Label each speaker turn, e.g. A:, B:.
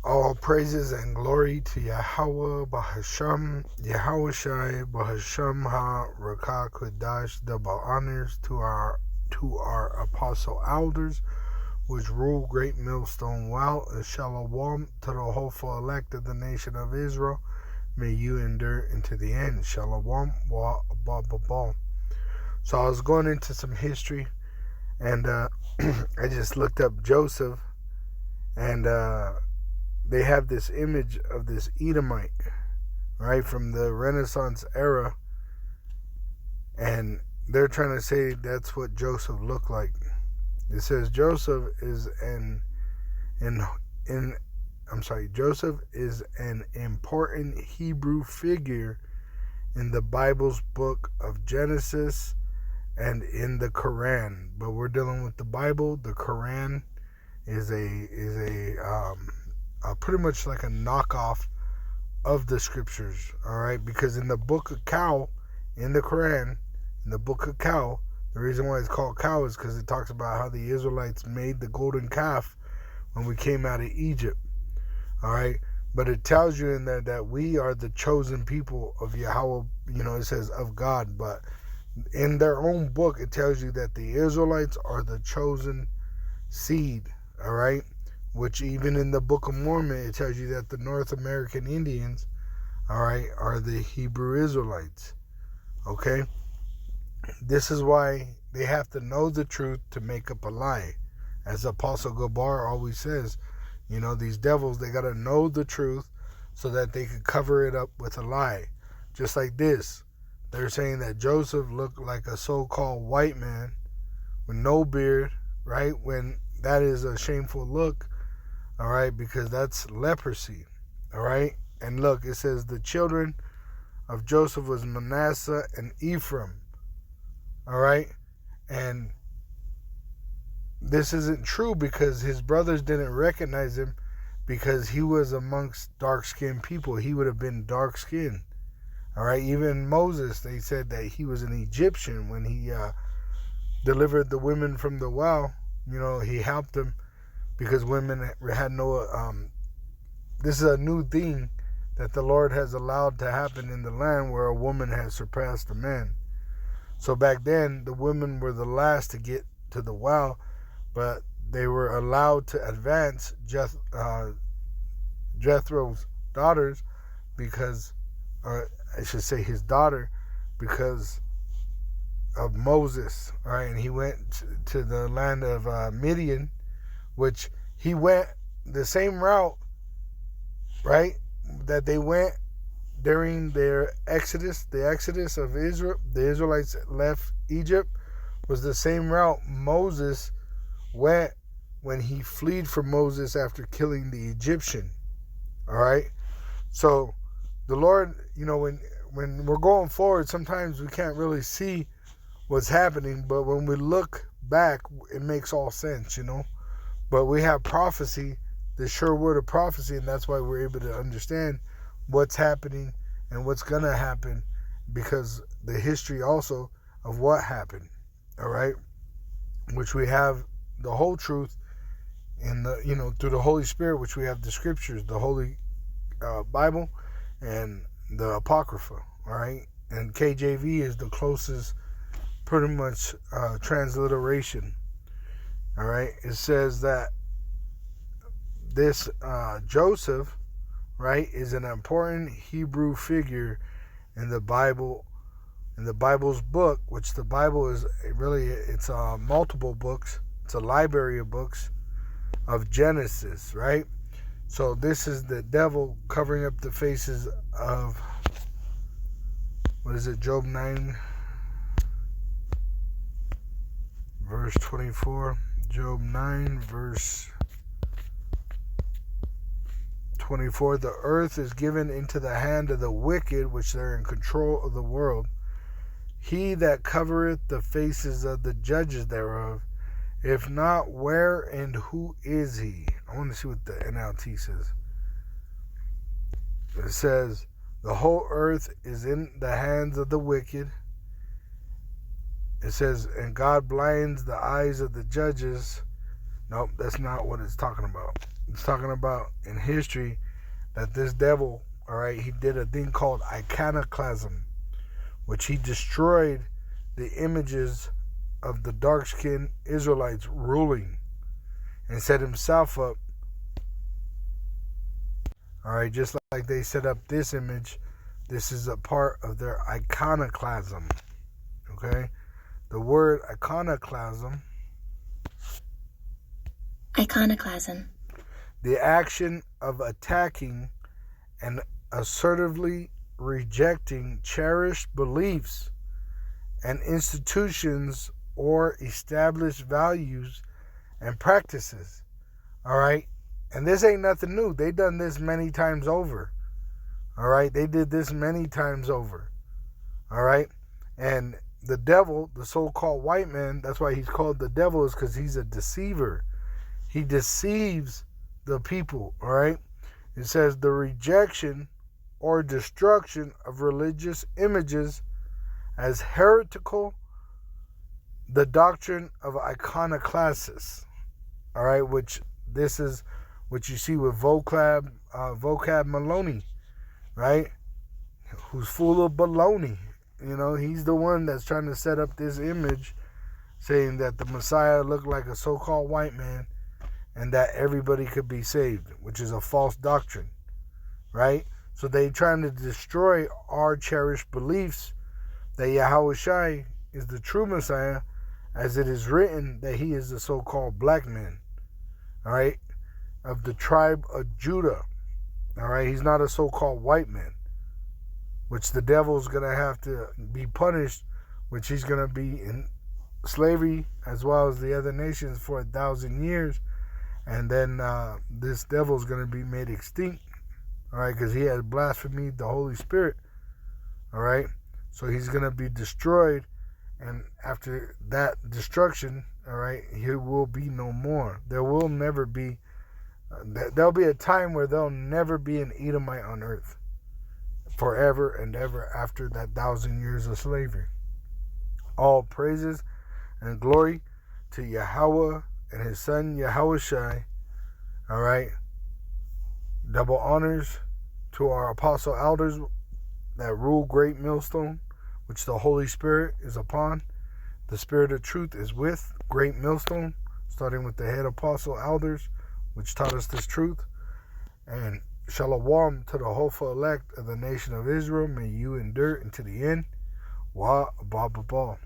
A: All praises and glory to Yahweh Bahasham, Yahweh Shai Bahasham Ha Rakah Kodash. Double honors to our apostle elders, which rule great millstone well, and shalom to the hopeful elect of the nation of Israel. May you endure into the end. Shalom wa ba ba ba. So I was going into some history, and I just looked up Joseph, and they have this image of this Edomite, right, from the Renaissance era, and they're trying to say that's what Joseph looked like. It says Joseph is Joseph is an important Hebrew figure in the Bible's book of Genesis and in the Quran. But we're dealing with the Bible. The Quran is pretty much like a knockoff of the scriptures, all right? Because in the book of Cow, in the Quran, in the book of Cow, the reason why it's called Cow is because it talks about how the Israelites made the golden calf when we came out of Egypt, all right? But it tells you in there that we are the chosen people of Yahweh, it says of God, but in their own book, it tells you that the Israelites are the chosen seed, all right? Which even in the Book of Mormon, it tells you that the North American Indians, all right, are the Hebrew Israelites, okay? This is why they have to know the truth to make up a lie. As Apostle Gabar always says, these devils, they got to know the truth so that they could cover it up with a lie. Just like this. They're saying that Joseph looked like a so-called white man with no beard, right? When that is a shameful look, all right, because that's leprosy, all right? And look, it says the children of Joseph was Manasseh and Ephraim, all right? And this isn't true because his brothers didn't recognize him because he was amongst dark-skinned people. He would have been dark-skinned, all right? Even Moses, they said that he was an Egyptian when he delivered the women from the well. He helped them because women had no, this is a new thing that the Lord has allowed to happen in the land where a woman has surpassed a man. So back then, the women were the last to get to the well, but they were allowed to advance Jethro's daughters because, or I should say his daughter, because of Moses, all right? And he went to the land of Midian, which he went the same route, right, that they went during their exodus. The exodus of Israel, the Israelites left Egypt, was the same route Moses went when he fled from Moses after killing the Egyptian, all right? So the Lord, when we're going forward, sometimes we can't really see what's happening, but when we look back, it makes all sense, But we have prophecy, the sure word of prophecy, and that's why we're able to understand what's happening and what's going to happen, because the history also of what happened, all right? Which we have the whole truth in the, through the Holy Spirit, which we have the scriptures, the Holy Bible and the Apocrypha, all right? And KJV is the closest pretty much transliteration. All right, it says that this Joseph, right, is an important Hebrew figure in the Bible, in the Bible's book, which the Bible is really, it's multiple books. It's a library of books of Genesis, right? So this is the devil covering up the faces of, Job 9, verse 24. Job 9, verse 24. The earth is given into the hand of the wicked, which they're in control of the world. He that covereth the faces of the judges thereof, if not, where and who is he? I want to see what the NLT says. It says, the whole earth is in the hands of the wicked. It says, and God blinds the eyes of the judges. Nope, that's not what it's talking about. It's talking about in history that this devil, all right, he did a thing called iconoclasm, which he destroyed the images of the dark-skinned Israelites ruling and set himself up, all right, just like they set up this image. This is a part of their iconoclasm, okay? The word iconoclasm, the action of attacking and assertively rejecting cherished beliefs and institutions or established values and practices. All right? And this ain't nothing new. They done this many times over. All right? They did this many times over. All right? And the devil, the so-called white man, that's why he's called the devil, is because he's a deceiver. He deceives the people. All right? It says the rejection or destruction of religious images as heretical, the doctrine of iconoclasts, all right, which this is what you see with vocab Maloney, right, who's full of baloney. You know, he's the one that's trying to set up this image saying that the Messiah looked like a so-called white man and that everybody could be saved, which is a false doctrine, right? So they trying to destroy our cherished beliefs that Yahushua is the true Messiah, as it is written that he is the so-called black man, all right, of the tribe of Judah, all right? He's not a so-called white man, which the devil's going to have to be punished, which he's going to be in slavery as well as the other nations for 1,000 years, and then this devil's going to be made extinct, all right, because he has blasphemed the Holy Spirit, all right? So he's going to be destroyed, and after that destruction, all right, he will be no more. There will never be, there'll be a time where there'll never be an Edomite on earth forever and ever after that 1,000 years of slavery. All praises and glory to Yahweh and his son Yahushua, all right? Double honors to our apostle elders that rule Great Millstone, which the Holy Spirit is upon. The Spirit of truth is with Great Millstone, starting with the head apostle elders, which taught us this truth. And shalom to the hopeful elect of the nation of Israel. May you endure unto the end. Wa ba ba ba.